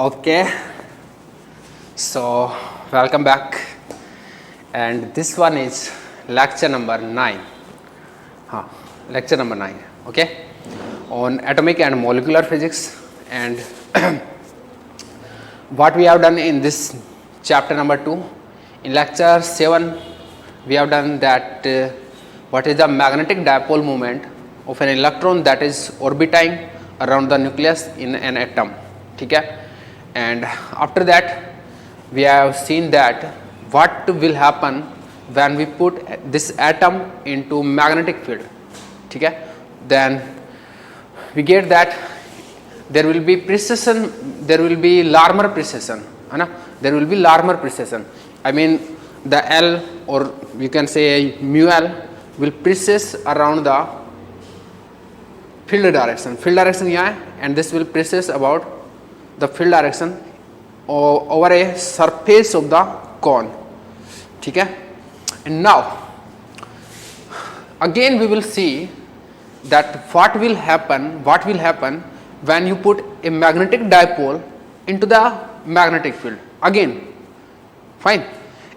Okay, so welcome back, and this one is lecture number 9. Lecture number 9. Okay, on atomic and molecular physics, and what we have done in this chapter number 2. In lecture 7, we have done that what is the magnetic dipole moment of an electron that is orbiting around the nucleus in an atom. ठीक है, and after that we have seen that what will happen when we put this atom into magnetic field. ठीक है, then we get that there will be precession, there will be Larmor precession, है ना, there will be Larmor precession. I mean the L, or you can say mu L, will precess around the field direction. Field direction यहाँ है, and this will precess about the field direction over a surface of the cone. ठीक है, and now again we will see that what will happen when you put a magnetic dipole into the magnetic field again. Fine,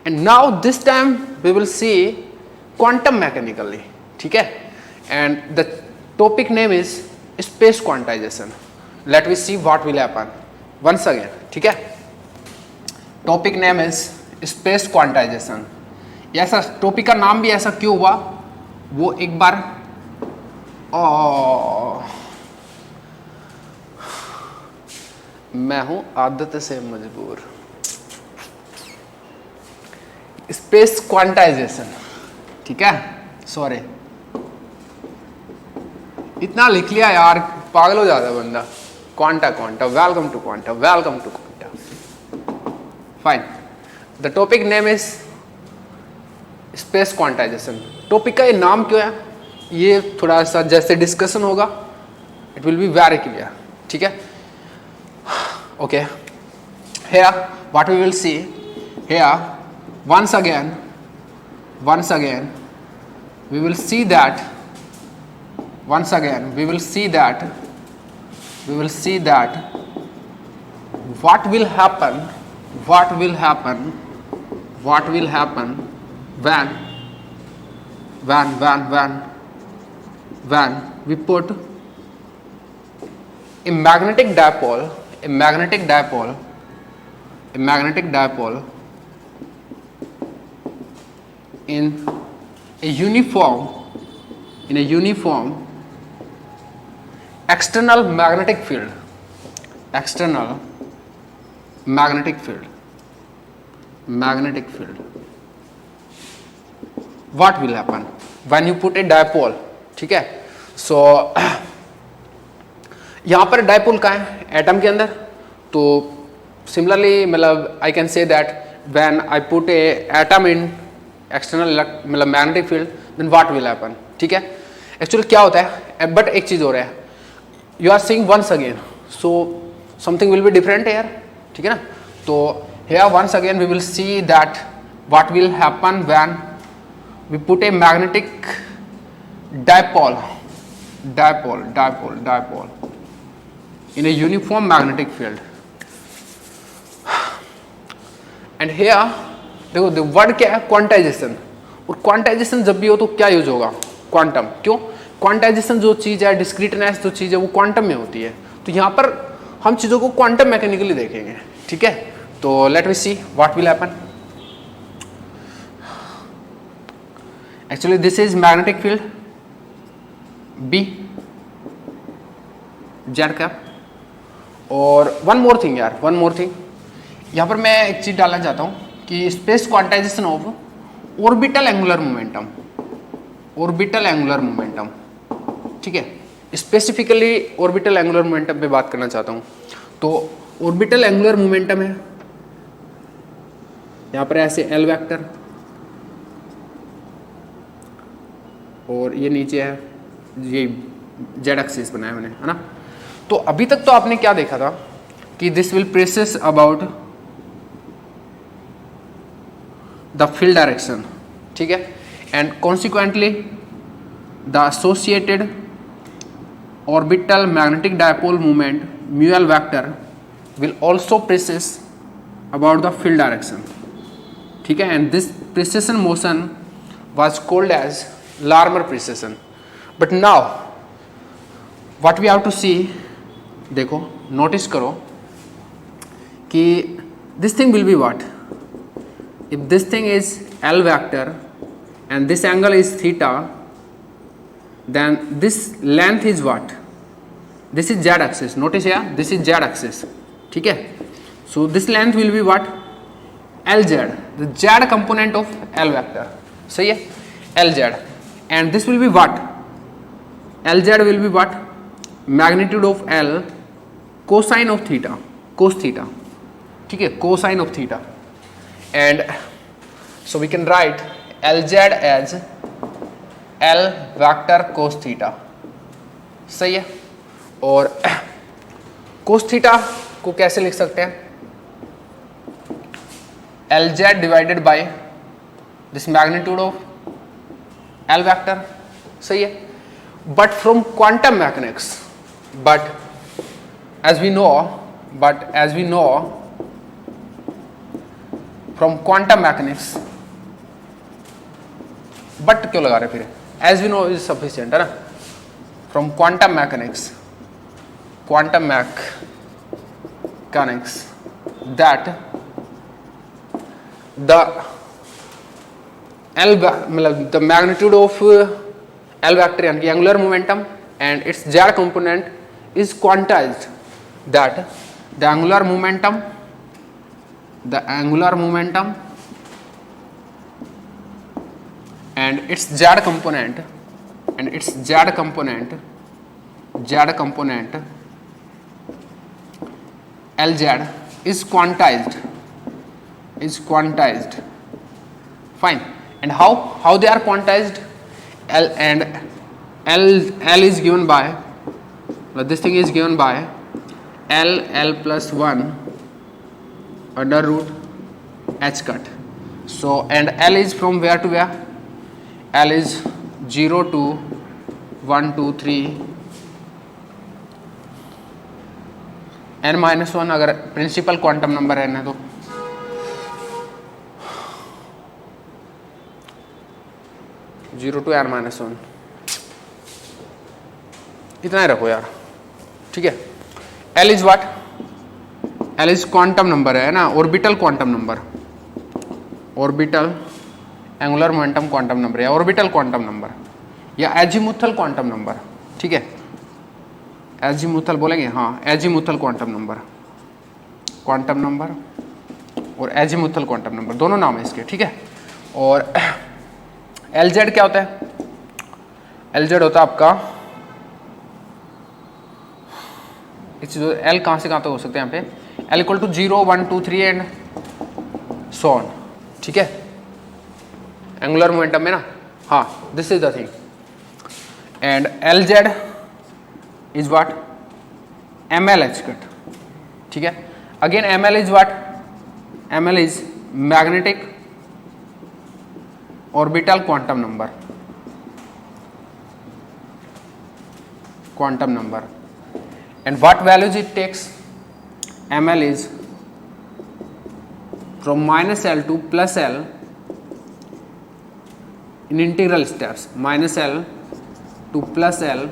and now this time we will see quantum mechanically. ठीक है, and the topic name is space quantization. Let me see what will happen once again. ठीक है, topic name is space quantization. ऐसा topic का नाम भी ऐसा क्यों हुआ वो एक बार मैं हूं आदत से मजबूर. Space quantization. ठीक है, सॉरी इतना लिख लिया यार, पागल हो जाता है बंदा. Quanta Quanta, welcome to Quanta, welcome to Quanta. Fine, the topic name is space quantization. टॉपिक का ये नाम क्यों है, ये थोड़ा सा जैसे डिस्कशन होगा it will be very clear. ठीक है, okay, here what we will see here once again we will see that once again we will see that what will happen when we put a magnetic dipole in a uniform external magnetic field. What will happen when you put a dipole. ठीक है, सो यहां पर dipole का है atom के अंदर. तो similarly मतलब I can say that when I put a atom in external मतलब magnetic field, then what will happen. ठीक है, एक्चुअली क्या होता है, बट एक चीज हो रहा है, you are seeing once again, so something will be different here. ठीक है ना, तो here once again we will see that what will happen when we put a magnetic dipole in a uniform magnetic field. And here देखो the word क्या है, quantization. और quantization जब भी हो तो क्या यूज होगा, क्वांटम. क्यों, क्वांटाइजेशन जो चीज है, डिस्क्रीटनेस जो चीज है वो क्वांटम में होती है. तो यहाँ पर हम चीजों को क्वांटम मैकेनिकली देखेंगे. ठीक है, तो let me see what will happen. Actually this is magnetic field B Z cap. और वन मोर थिंग यहाँ पर मैं एक चीज डालना चाहता हूँ कि space quantization of orbital angular momentum. ठीक है, स्पेसिफिकली ऑर्बिटल एंगुलर मोमेंटम पे बात करना चाहता हूँ. तो ऑर्बिटल एंगुलर मोमेंटम है यहाँ पर ऐसे L वेक्टर, और ये नीचे है ये जेड एक्सिस बनाया मैंने, है ना. तो अभी तक तो आपने क्या देखा था कि this will presses about the field direction. ठीक है, and consequently the associated orbital magnetic dipole moment mu L vector will also precess about the field direction. ठीक है, and this precession motion was called as Larmor precession. But now what we have to see, देखो notice करो कि this thing will be what? If this thing is L vector and this angle is theta, then this length is what? This is z axis. Notice here, this is z axis. ठीक है, so this length will be what? Lz, the z component of L vector. सही है, Lz, and this will be what? Lz will be what? Magnitude of L cosine of theta, cos theta. ठीक है, cosine of theta, and so we can write Lz as L vector cos theta. सही है, और cos theta को कैसे लिख सकते हैं? Lz divided by this magnitude of L vector. सही है, but from quantum mechanics, but as we know from quantum mechanics, but क्यों लगा रहे फिर? As we know is sufficient है ना. From quantum mechanics that the magnitude of L vector यानी कि angular momentum and its z component is quantized, that the angular momentum and its z component Lz is quantized. Fine. And how they are quantized? L is given by, this thing is given by L plus 1 under root h cut. So, and L is from where to where? L is 0 to 1 2 3 n minus 1 अगर principal quantum number n है तो zero to n minus 1, इतना ही रखो यार. ठीक है, L is what? L is quantum number है ना, orbital quantum number, orbital angular momentum quantum number या ऑर्बिटल क्वांटम नंबर या एजीमुथल क्वांटम नंबर. ठीक है, एजीमुथल बोलेंगे, हाँ एजीमुथल क्वांटम नंबर और एजीमुथल क्वांटम नंबर दोनों नाम है इसके. ठीक है, और Lz क्या होता है? Lz होता है आपका, इस L कहाँ से कहाँ तक हो सकते हैं यहाँ पे? L equal to 0 1 2 3 and so on. ठीक है, एंगुलर मोमेंटम में ना, हाँ this is the thing. And Lz is what? ml h cut. ठीक है, again ml is what? ml is magnetic orbital quantum number. And what values it takes? ml is from minus L to plus L in integral steps, minus L to plus L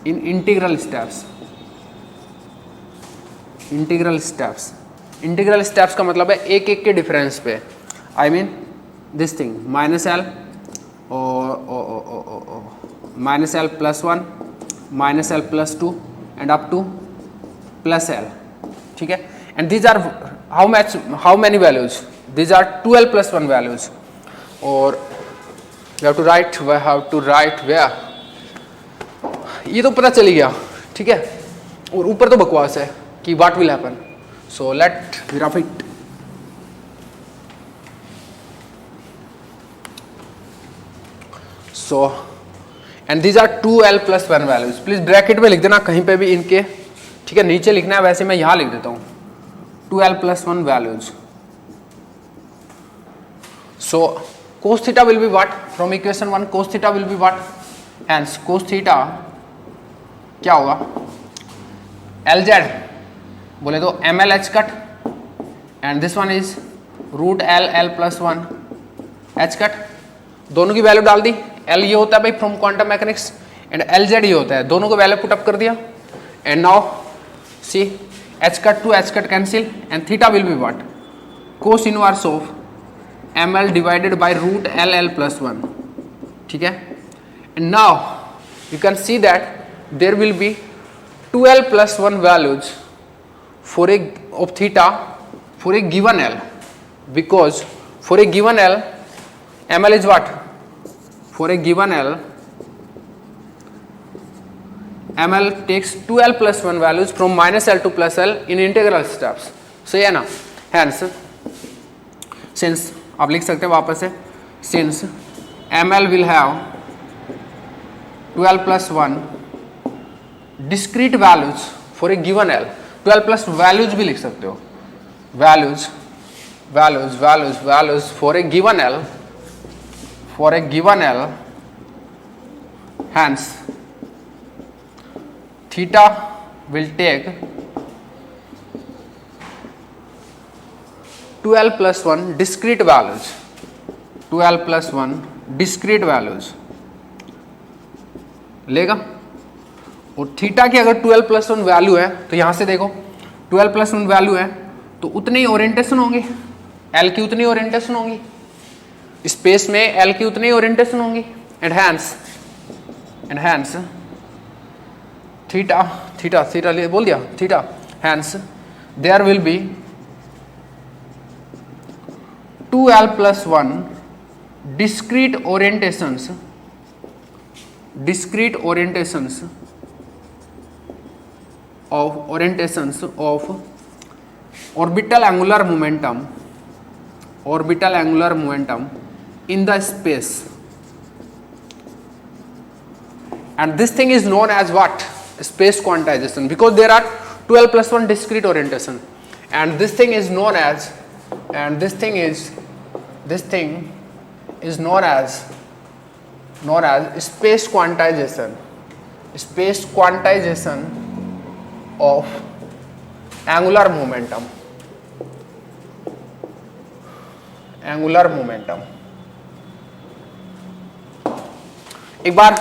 in integral steps. Integral steps का मतलब है एक एक के difference पे. I mean this thing minus L minus L plus 1 minus L plus 2 and up to plus L. ठीक है, and these are how many values? These are 2L plus 1 values. और we have to write where? ये तो पता चली गया. ठीक है, और ऊपर तो बकवास है कि what will happen. So let me write it. So and these are 2L plus 1 values. Please bracket में लिख देना कहीं पे भी इनके. ठीक है, नीचे लिखना है, वैसे मैं यहां लिख देता हूं 2L plus 1 values. So cos theta will be what? From equation 1 cos theta will be what? Hence cos theta क्या होगा? Lz बोले तो M L H cut and this one is root L L plus one H cut. दोनों की value डाल दी। L ये होता है भाई from quantum mechanics and L Z ये होता है, दोनों को वैल्यू पुटअप कर दिया and now see H cut to H cut cancel and theta will be what, cos inverse of M L divided by root L L plus one. ठीक है, and now you can see that there will be 2l plus 1 values for a of theta for a given l, because for a given l ml is what, for a given l ml takes 2l plus 1 values from minus l to plus l in integral steps। so है ना, hence since आप लिख सकते हैं वापस से, since ml will have 12 plus 1 discrete values for a given L, 12 plus values भी लिख सकते हो, values for a given L, hence theta will take 12 plus 1 discrete values, 12 plus 1 discrete values लेगा। और थीटा की अगर 12 प्लस 1 वैल्यू है तो यहां से देखो 12 प्लस 1 वैल्यू है तो उतनी ओरिएंटेशन होंगी, एल की उतनी ओरिएंटेशन होंगी, स्पेस में एल की उतनी ओरिएंटेशन होंगी एंड हैंस थीटा ले बोल दिया theta, hence there will be 2l plus 1 discrete orientations of orbital angular momentum in the space, and this thing is known as what, space quantization, because there are 12 plus 1 discrete orientation, and this thing is known as space quantization of angular momentum। एक बार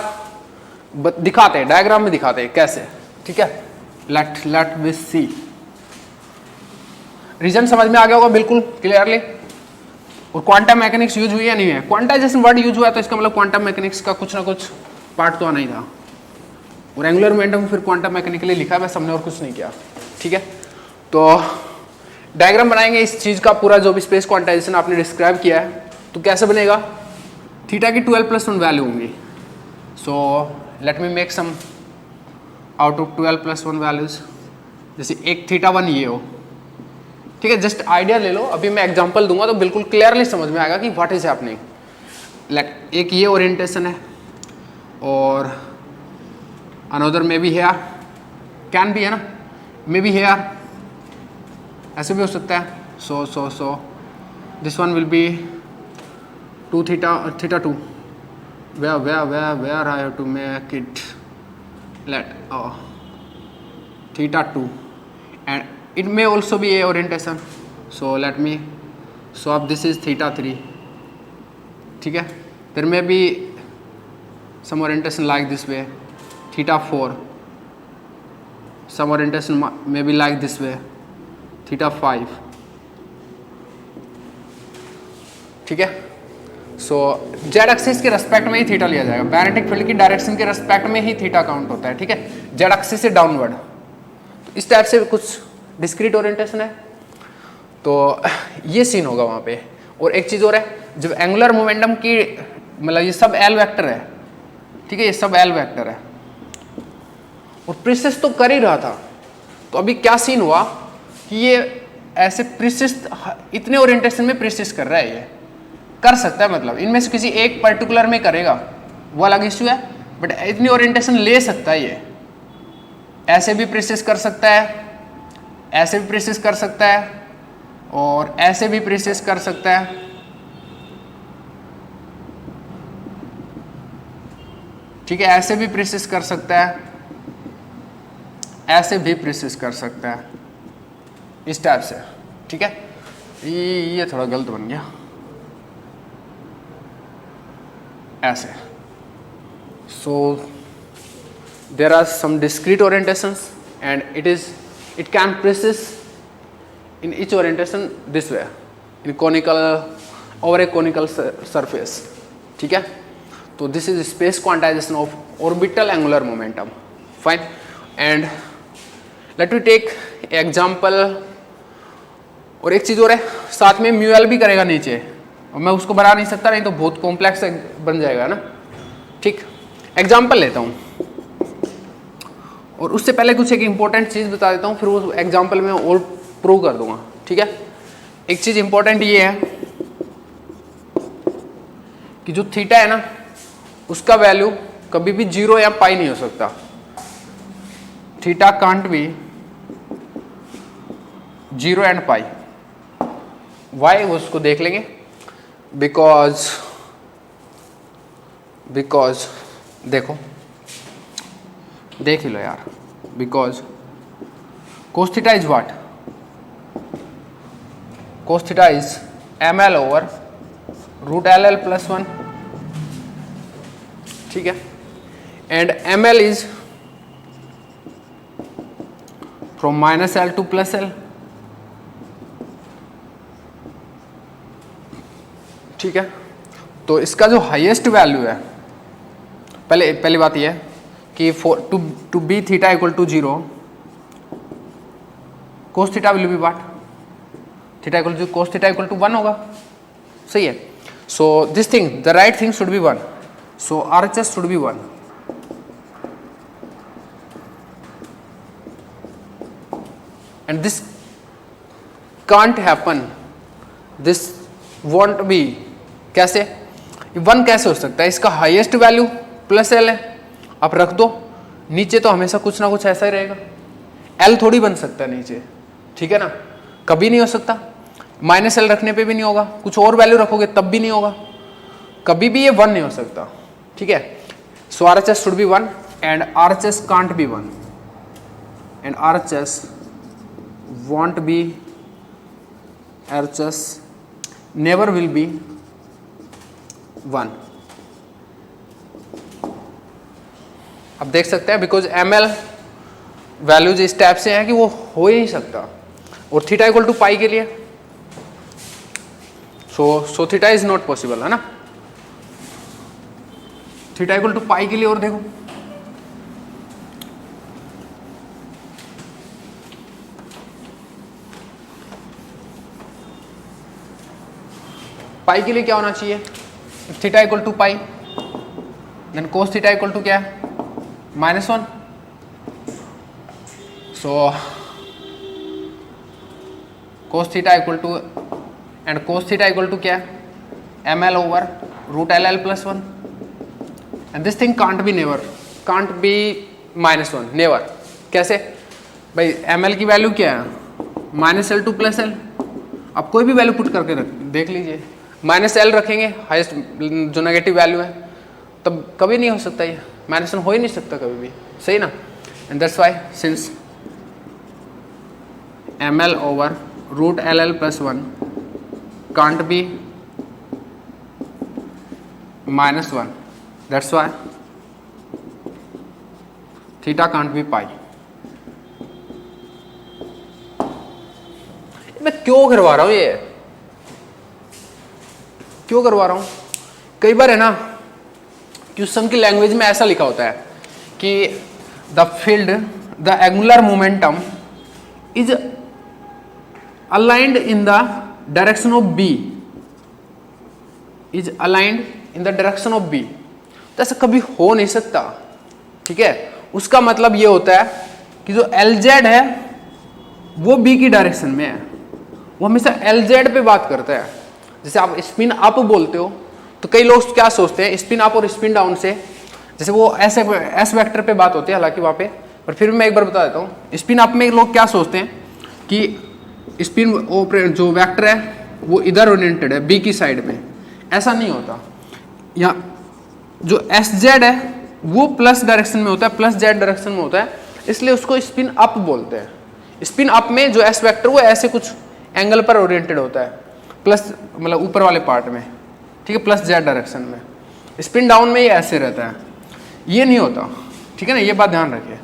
दिखाते हैं, diagram में दिखाते हैं कैसे। ठीक है, let me सी, reason समझ में आ गया होगा बिल्कुल क्लियरली। और क्वांटम मैकेनिक्स यूज हुई या नहीं है, क्वांटाइजेशन वर्ड यूज हुआ तो इसका मतलब क्वांटम मैकेनिक्स का कुछ ना कुछ पार्ट तो आना ही था। और एंगुलर मोमेंटम फिर क्वांटम मैकेनिकली लिखा है, हमने और कुछ नहीं किया। ठीक है, तो डायग्राम बनाएंगे इस चीज का पूरा, जो भी स्पेस क्वांटाइजेशन आपने डिस्क्राइब किया है। तो कैसे बनेगा, थीटा की 12 प्लस 1 वैल्यू होंगी। So let me make sum out of 12 plus 1 values. जैसे एक थीटा 1 ये हो, ठीक है, जस्ट आइडिया ले लो। अभी मैं एग्जांपल दूंगा तो बिल्कुल क्लियरली समझ में आएगा कि व्हाट इज हैपनिंग। एक ये ओरिएंटेशन है और another may be here, can be है ना, मे बी हेयर, ऐसे भी हो सकता है। So this one will be 2 theta 2, where I have to make it, let theta 2, and it may also be a orientation, so let me swap, this is theta 3। ठीक है, there may be some orientation like this way, theta 4, some orientation may be like this way, theta 5। ठीक है, सो Z axis के respect में ही theta लिया जाएगा, magnetic field की direction के रेस्पेक्ट में ही थीटा काउंट होता है। ठीक है, जेड एक्सिस से डाउनवर्ड। तो इस टाइप से कुछ डिस्क्रीट ओरिएंटेशन है, तो ये सीन होगा वहाँ पे। और एक चीज़ और है, जब एंगुलर मोमेंटम की मतलब ये सब एल वेक्टर है, ठीक है, ये सब एल वेक्टर है और प्रिसिस तो कर ही रहा था। तो अभी क्या सीन हुआ कि ये ऐसे प्रिसिस इतने ओरिएंटेशन में प्रिसिस कर रहा है, ये कर सकता है, मतलब इनमें से किसी एक पर्टिकुलर में करेगा वो अलग इश्यू है, बट इतनी ओरिएंटेशन ले सकता है। ये ऐसे भी प्रिसिस कर सकता है, ऐसे भी प्रिसिस कर सकता है और ऐसे भी प्रिसिस कर सकता है। ठीक है, ऐसे भी प्रिसिस कर सकता है, ऐसे भी प्रिसिस कर सकता है। इस टाइप से, ठीक है। ये थोड़ा गलत बन गया, ऐसे। So there are some discrete orientations and it can precess in each orientation this way, in conical over a conical surface, ठीक है। तो this is space quantization of orbital angular momentum, fine. And let we take example, और एक चीज और है, साथ में म्यू एल भी करेगा नीचे, और मैं उसको बना नहीं सकता, नहीं तो बहुत कॉम्प्लेक्स बन जाएगा ना, ठीक। एग्जाम्पल लेता हूँ, और उससे पहले कुछ एक इंपॉर्टेंट चीज बता देता हूँ, फिर वो एग्जाम्पल में और प्रूव कर दूंगा, ठीक है। एक चीज इंपॉर्टेंट ये है कि जो थीटा है ना, उसका वैल्यू कभी भी 0 या पाई नहीं हो सकता। Theta can't be 0 and pi. Why उसको देख लेंगे, बिकॉज देखो, देख ही लो यार, because cos theta is what, cos theta is ml over root LL plus 1, ठीक है। And ml is from -L to +L, ठीक है। तो इसका जो हाईएस्ट वैल्यू है, पहली बात यह है कि to be theta equal to 0, cos theta will be what, theta equal to cos theta equal to 1 होगा, सही है। So this thing, the right thing should be 1, so RHS should be 1, and this can't happen, this won't be, कैसे 1 कैसे हो सकता है, इसका highest value +L है, आप रख दो नीचे तो हमेशा कुछ ना कुछ ऐसा ही रहेगा, L थोड़ी बन सकता है नीचे, ठीक है ना, कभी नहीं हो सकता। -L रखने पे भी नहीं होगा, कुछ और वैल्यू रखोगे तब भी नहीं होगा, कभी भी ये 1 नहीं हो सकता, ठीक है। सो RHS should be 1 and RHS can't be 1 and RHS won't be, RHS never will be 1। अब देख सकते हैं, बिकॉज ML वैल्यूज इस टाइप से हैं कि वो हो ही नहीं सकता, और थीटा इक्वल टू पाई के लिए so theta is not possible, है ना, थीटा इक्वल टू पाई के लिए। और देखो पाई के लिए क्या होना चाहिए, theta equal to pi, then cos theta equal to क्या है, -1। So cos theta equal to and cos theta equal to क्या है, ml over root LL plus 1, and this thing can't be never, can't be -1, never. कैसे भाई, ml की value क्या है, -L to +L, आप कोई भी वैल्यू पुट करके देख लीजिए, -L रखेंगे हाईएस्ट जो नेगेटिव वैल्यू है, तब कभी नहीं हो सकता, ये -1 हो ही नहीं सकता कभी भी, सही ना। And that's why since ml over root LL plus 1 can't be -1, that's why theta can't be pi. मैं क्यों करवा रहा हूं, ये क्यों करवा रहा हूं, कई बार है ना क्वेश्चन की लैंग्वेज में ऐसा लिखा होता है कि the field, the angular momentum is aligned in the direction of B, is aligned in the direction of B. तो ऐसा कभी हो नहीं सकता, ठीक है। उसका मतलब ये होता है कि जो LZ है वो B की डायरेक्शन में है, वो हमेशा LZ पे बात करता है। जैसे आप स्पिन अप बोलते हो तो कई लोग क्या सोचते हैं, स्पिन अप और स्पिन डाउन से, जैसे वो ऐसे एस वेक्टर पे बात होती है हालांकि वहाँ पे, पर फिर भी मैं एक बार बता देता हूँ। स्पिन अप में लोग क्या सोचते हैं कि स्पिन जो वेक्टर है वो इधर ओरिएंटेड है बी की साइड में, ऐसा नहीं होता। यहाँ जो SZ है वो प्लस डायरेक्शन में होता है, प्लस Z डायरेक्शन में होता है, इसलिए उसको स्पिन अप बोलते हैं। स्पिन अप में जो एस वेक्टर वो ऐसे कुछ एंगल पर ओरिएंटेड होता है, प्लस मतलब ऊपर वाले पार्ट में, ठीक है, प्लस जेड डायरेक्शन में। स्पिन डाउन में ये ऐसे रहता है, ये नहीं होता, ठीक है ना, ये बात ध्यान रखिए,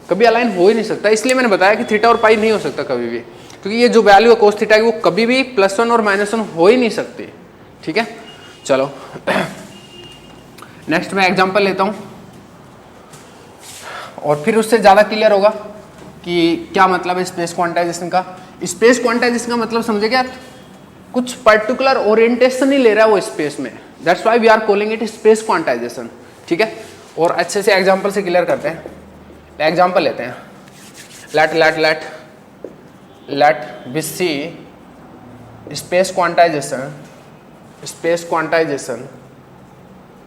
कभी अलाइन हो ही नहीं सकता। इसलिए मैंने बताया कि थीटा और पाई नहीं हो सकता कभी भी, क्योंकि ये जो वैल्यू है कोस थीटा की वो कभी भी +1 और -1 हो ही नहीं सकती, ठीक है। चलो नेक्स्ट मैं एग्जांपल लेता हूँ और फिर उससे ज़्यादा क्लियर होगा कि क्या मतलब है स्पेस क्वांटाइजेशन का। स्पेस क्वांटाइजेशन का मतलब समझे क्या, कुछ पर्टिकुलर ओरिएंटेशन ही ले रहा है वो स्पेस में, that's why we are calling it space quantization, ठीक है। और अच्छे से एग्जांपल से क्लियर करते हैं। एग्जांपल लेते हैं, let we see space quantization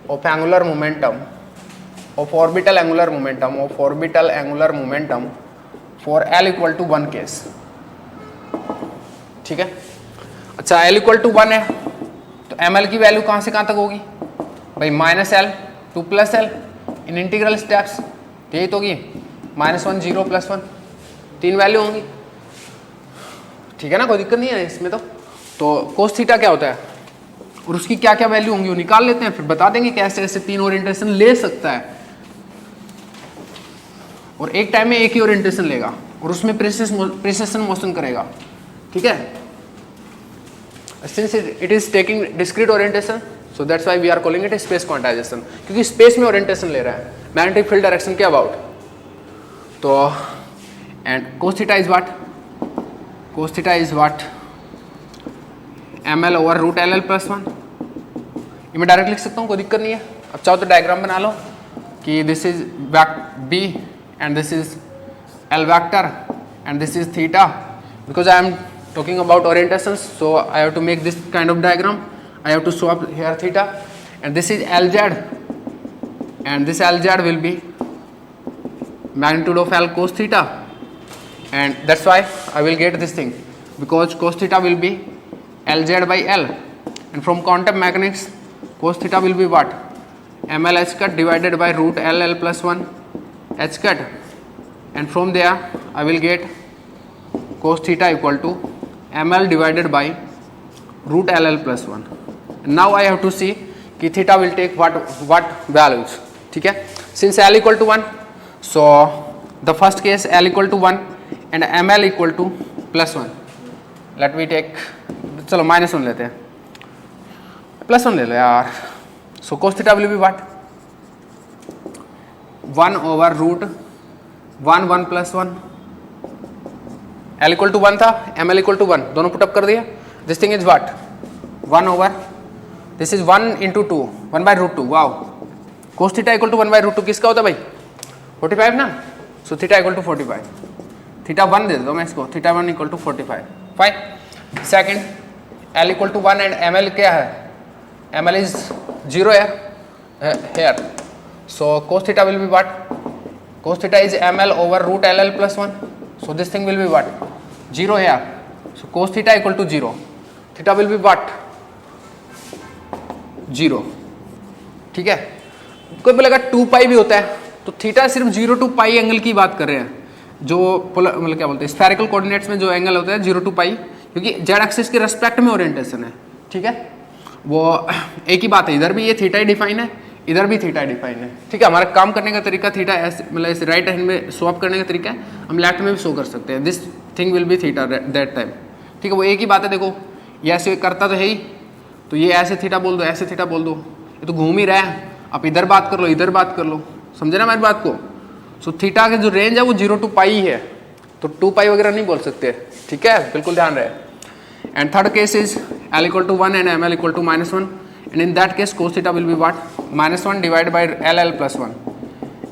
of angular momentum of orbital angular momentum for L equal to 1 case, ठीक है। अच्छा L equal to 1 है तो ml की वैल्यू कहाँ से कहाँ तक होगी भाई, -L to +L in integral steps, यही तो होगी, -1 0 +1, 3 वैल्यू होंगी, ठीक है ना, कोई दिक्कत नहीं है इसमें। तो कोस थीटा क्या होता है और उसकी क्या क्या वैल्यू होंगी वो निकाल लेते हैं, फिर बता देंगे कैसे ऐसे 3 ओरिएंटेशन ले सकता है और एक टाइम में एक ही ओरिएंटेशन लेगा और उसमें प्रिसिशन मोशन करेगा, ठीक है। Since it is taking discrete orientation so that's why we are calling it space quantization, क्योंकि स्पेस में ओरिएंटेशन ले रहा है मैग्नेटिक फील्ड डायरेक्शन के अबाउट। तो and cos theta is what ml over root LL +1, ये मैं डायरेक्ट लिख सकता हूँ, कोई दिक्कत नहीं है। अब चाहो तो डायग्राम बना लो कि this is B and this is L vector and this is theta, because I am talking about orientation so I have to make this kind of diagram, I have to show up here theta and this is LZ and this LZ will be magnitude of L cos theta and that's why I will get this thing because cos theta will be LZ by L and from quantum mechanics cos theta will be what, ml h cut divided by root LL +1 h cut and from there I will get cos theta equal to ml divided by root LL +1 and now I have to see कि theta will take what values, ठीक है। since L equal to 1 so the first case L equal to 1 and ml equal to +1, let me take, चलो -1 लेते हैं, +1 ले लो यार। So cos theta will be what 1 over root 1 1 +1, L equal to 1 था, ml equal to 1, दोनों put up कर दिया। This thing is what 1 over, this is 1 into 2 1/√2, wow. cos theta equal to 1/√2 किसका होता है भाई 45 ना, so theta equal to 45, theta 1 दे दो मैं इसको, theta 1 equal to 45, fine. Second L equal to 1 and ml क्या है, ml is 0 here, so cos theta will be what, cos theta is ml over root LL +1, so this thing will be what 0 here, so cos theta equal to 0, theta will be what 0, ठीक है। कोई बोलेगा 2 पाई भी होता है, तो theta सिर्फ 0 to pi angle की बात कर रहे हैं, जो मतलब क्या बोलते हैं स्फेरिकल कोऑर्डिनेट्स में जो एंगल होता है 0 to पाई, क्योंकि जेड एक्सिस के रेस्पेक्ट में ओरिएंटेशन है, ठीक है। वो एक ही बात है, इधर भी ये थीटा ही डिफाइन है, इधर भी थीटा डिफाइन है, ठीक है। हमारा काम करने का तरीका थीटा ऐसे मतलब इस राइट हैंड में स्वैप करने का तरीका है, हम लेफ्ट में भी शो कर सकते हैं, this thing will be theta that time, ठीक है। वो एक ही बात है, देखो ये ऐसे करता तो है ही, तो ये ऐसे थीटा बोल दो, ऐसे थीटा बोल दो, ये तो घूम ही रहा है, आप इधर बात कर लो, इधर बात कर लो, समझे ना हमारी बात को। सो थीटा के जो रेंज है वो 0 to पाई है, तो 2 पाई वगैरह नहीं बोल सकते, ठीक है, बिल्कुल ध्यान रहे। And third case is L equal to 1 and ml equal to -1, and in that case cos theta will be what -1 divided by LL +1,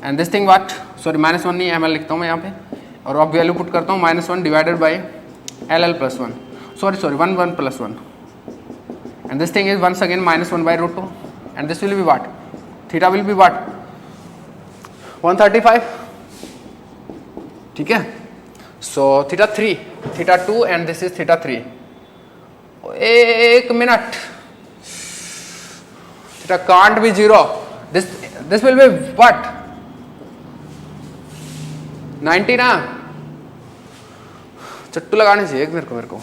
and this thing what, sorry -1 नहीं ml लिखता हूँ मैं यहाँ पे, और अब वैल्यू पुट करता हूँ -1 divided by LL +1, sorry 1 1 +1, and this thing is once again -1/√2, and this will be what, theta will be what 135, ठीक है। so theta 3 theta 2 and this is theta 3, एक minute, theta can't be 0, this will be what 90 ना, चट्टू लगाने चाहिए मेरे को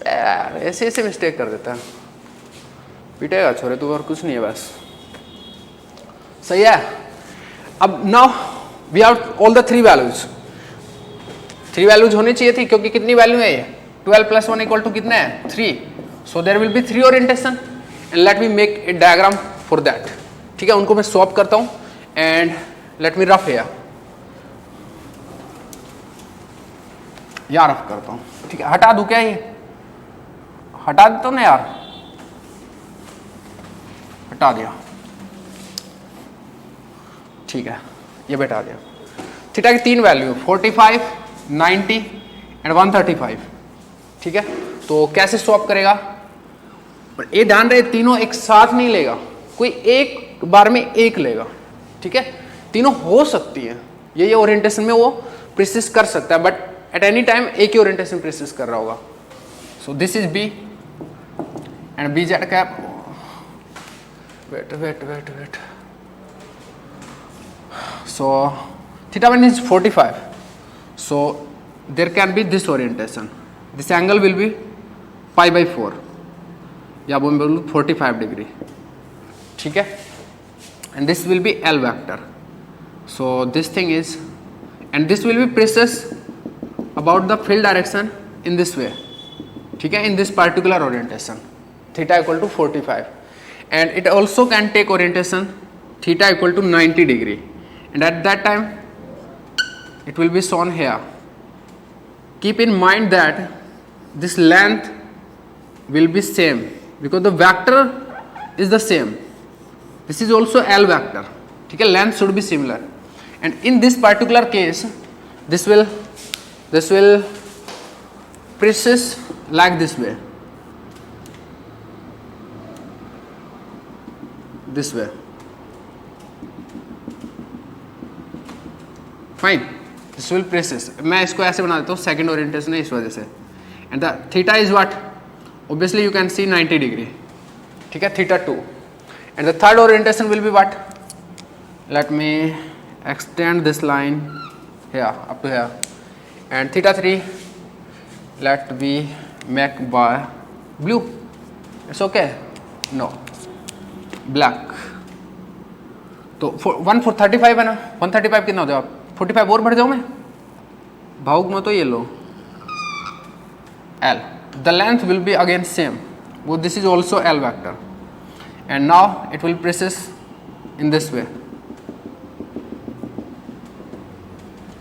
यार, ऐसे ऐसे मिस्टेक कर देता है। पीटेगा छोरे तू, और कुछ नहीं है बस। सही है। अब now we have all the 3 values. 3 values होनी चाहिए थी, क्योंकि कितनी वैल्यू है ये? 12 + 1 = कितना है? 3। So there will B 3 orientation and let me make a diagram for that. ठीक है, उनको मैं सॉल्व करता हूँ and let me rough here. यार रफ करता हूँ। ठीक है, हटा दूं क्या ये? हटा देता हूँ ना यार, हटा दिया। ठीक है, ये बैठा दिया। थीटा की 3 वैल्यू 45, 90 एंड 135। ठीक है, तो कैसे स्वैप करेगा? पर ये ध्यान रहे, तीनों एक साथ नहीं लेगा, कोई एक बार में एक लेगा। ठीक है, तीनों हो सकती है, ये ओरिएंटेशन में वो प्रिसिस कर सकता है, बट एट एनी टाइम एक ही ओरिएंटेशन प्रिसिस कर रहा होगा। So this is B and B Z cap. Wait. So theta 1 is 45. So there can be this orientation. This angle will be pi/4 या वो बोलूँ 45 डिग्री। ठीक है, and this will be L vector. So this thing is, and this will be precise about the field direction in this way. ठीक है, in this particular orientation, theta = 45, and it also can take orientation theta = 90 degree. And at that time it will be shown here. Keep in mind that this length will be same because the vector is the same. This is also L vector. ठीक है, length should be similar. And in this particular case, this will precise like this way. This way. Fine, this will precious. मैं इसको ऐसे बना देता हूँ, second orientation है इस वजह से। And the theta is what? Obviously you can see 90 degree. ठीक है, theta 2 and the third orientation will be what? Let me extend this line here up to here and theta 3 let we make by blue. It's okay? No, black. तो 1 for 35 है ना, 135 कितना हो जाओ आप? 45 और बढ़ जाओ मैं भावुक में, तो ये लो L. The length will be again same. Well, this is also L vector, and now it will precise in this way.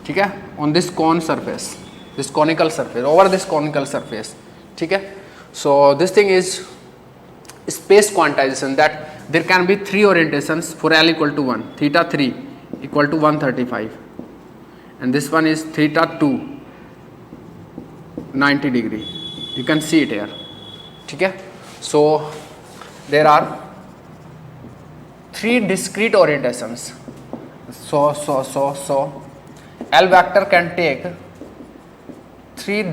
ठीक है, on this cone surface, this conical surface, over this conical surface. ठीक है, so this thing is space quantization, that there can be 3 orientations for L = 1. Theta 3 = 135 and this one is theta 2 90 degree. You can see it here. ठीक है, so there are 3 discrete orientations. So L vector can take 3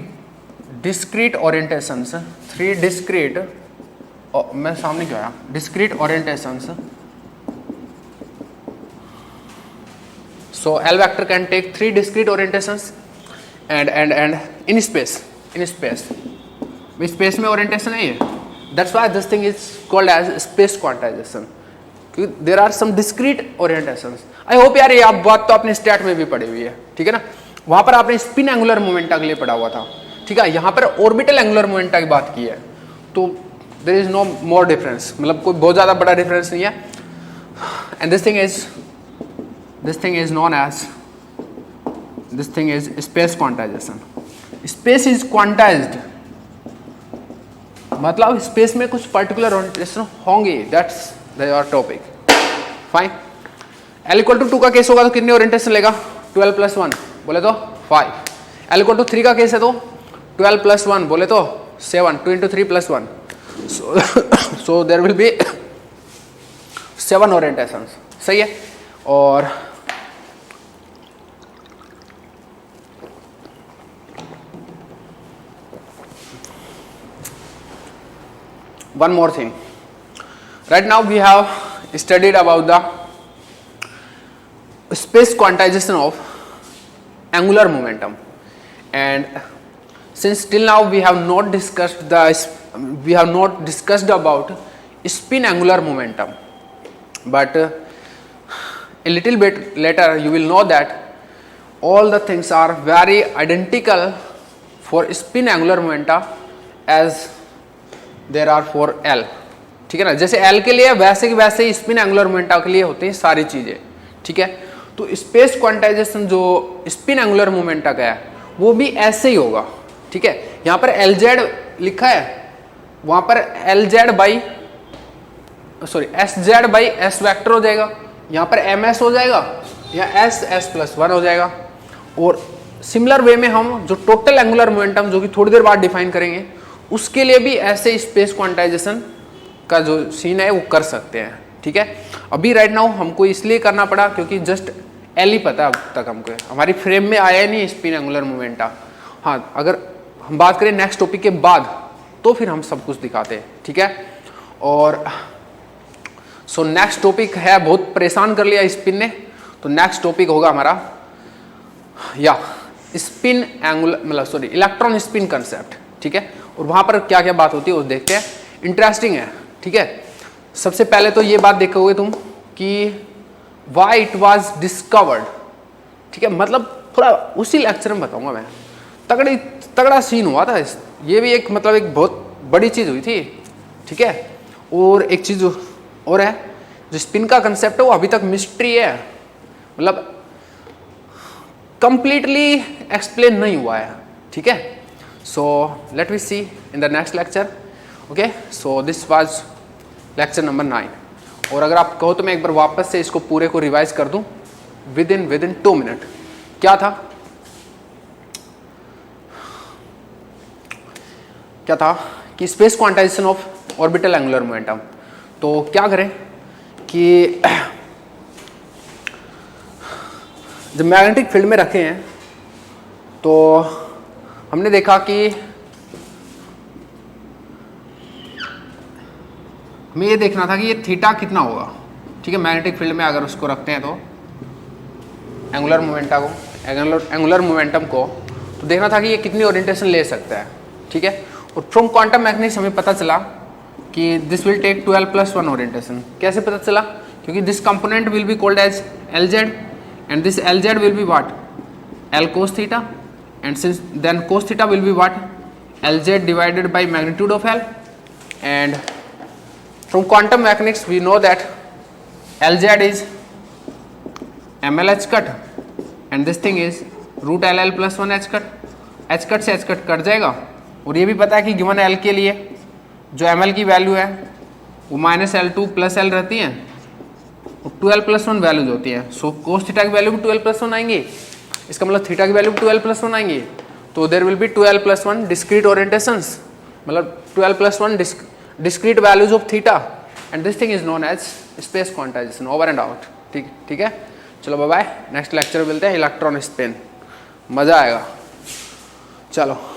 discrete orientations. 3 discrete, मैं सामने क्या आया? Discrete orientations. So L vector can take 3 discrete orientations and in space. Space में orientation है ये. That's why this thing is called as space quantization. There are some discrete orientations. I hope यार ये आप बात तो आपने स्टैट में भी पढ़ी हुई है, ठीक है ना? वहाँ पर आपने स्पिन एंगुलर मोमेंटा के लिए पढ़ा हुआ था, ठीक है? यहाँ पर ऑर्बिटल एंगुलर मोमेंटा की बात की है, तो there is no more difference, मतलब कोई बहुत ज़्यादा बड़ा डिफरेंस नहीं है. And this thing is known as space quantization. Space is quantized, मतलब स्पेस में कुछ पर्टिकुलर ओरिएंटेशन होंगे. That's your topic. Fine. L = 2 का केस होगा तो कितने ओरिएंटेशन लेगा? 12 + 1 बोले तो 5. L = 3 का केस है तो 12 + 1 बोले तो 7. 2 × 3 + 1. So there will be 7 orientations. सही है. और one more thing. Right now we have studied about the space quantization of angular momentum, and since till now we have not discussed about spin angular momentum, but a little bit later you will know that all the things are very identical for spin angular momenta as there are for L. ठीक है ना, जैसे L के लिए वैसे के वैसे ही spin angular momenta के लिए होते हैं सारी चीजें. ठीक है, तो स्पेस क्वांटाइजेशन जो स्पिन एंगुलर मोमेंटा का है वो भी ऐसे ही होगा. ठीक है, यहाँ पर LZ लिखा है, वहां पर LZ by SZ by S vector हो जाएगा, यहाँ पर MS हो जाएगा या S+1 हो जाएगा. और सिमिलर वे में हम जो टोटल एंगुलर मोमेंटम जो कि थोड़ी देर बाद डिफाइन करेंगे उसके लिए भी ऐसे स्पेस क्वांटाइजेशन का जो सीन है वो कर सकते हैं. ठीक है, अभी राइट नाउ हमको इसलिए करना पड़ा क्योंकि जस्ट L ही पता अब तक हमको, हमारी फ्रेम में आया नहीं स्पिन एंगुलर मोमेंटा. हाँ, अगर हम बात करें नेक्स्ट टॉपिक के बाद तो फिर हम सब कुछ दिखाते हैं. ठीक है, और सो नेक्स्ट टॉपिक है, बहुत परेशान कर लिया स्पिन ने, तो नेक्स्ट टॉपिक होगा हमारा या spin angular electron spin concept. ठीक है, और वहां पर क्या क्या बात होती है वो देखते हैं, इंटरेस्टिंग है. ठीक है, सबसे पहले तो ये बात देखोगे तुम कि व्हाई इट वाज डिस्कवर्ड. ठीक है, मतलब थोड़ा उसी लेक्चर में बताऊंगा मैं. तगड़ा सीन हुआ था, ये भी एक मतलब एक बहुत बड़ी चीज हुई थी. ठीक है, और एक चीज और है, जो स्पिन का कंसेप्ट है वो अभी तक मिस्ट्री है, मतलब कंप्लीटली एक्सप्लेन नहीं हुआ है. ठीक है, so let we see in the next lecture. Okay, so this was lecture number 9. और अगर आप कहो तो मैं एक बार वापस से इसको पूरे को रिवाइज कर दूं विद इन 2 मिनट. क्या था कि space quantization of orbital angular momentum. तो क्या करें कि जब मैग्नेटिक फील्ड में रखे हैं तो हमने देखा कि हमें ये देखना था कि ये थीटा कितना होगा. ठीक है, मैग्नेटिक फील्ड में अगर उसको रखते हैं तो एंगुलर मोमेंटम को तो देखना था कि ये कितनी ओरिएंटेशन ले सकता है. ठीक है, और फ्रॉम क्वांटम मैकेनिक्स हमें पता चला कि दिस विल टेक 12+1 ओरिएंटेशन. कैसे पता चला? क्योंकि this component will be called as LZ and this LZ will be what? L cos theta, and since then cos theta will be what? LZ divided by magnitude of L. And from quantum mechanics we know that LZ is ML h cut and this thing is root LL plus 1 h cut. h cut से h cut cut जाएगा. और ये भी पता है कि given L के लिए जो ML की वैल्यू है वो -L2 प्लस L रहती है और 12+1 वैल्यूज होती है. सो कोस थीटा की वैल्यू भी 12+1 आएंगी, इसका मतलब थीटा की वैल्यू भी 12+1 आएंगी. तो there will be 12+1 discrete orientations, मतलब 12+1 discrete values of theta, and this thing is known as space quantization. Over and out. ठीक है, चलो बाय बाय. नेक्स्ट लेक्चर मिलते हैं इलेक्ट्रॉन स्पिन, मजा आएगा. चलो.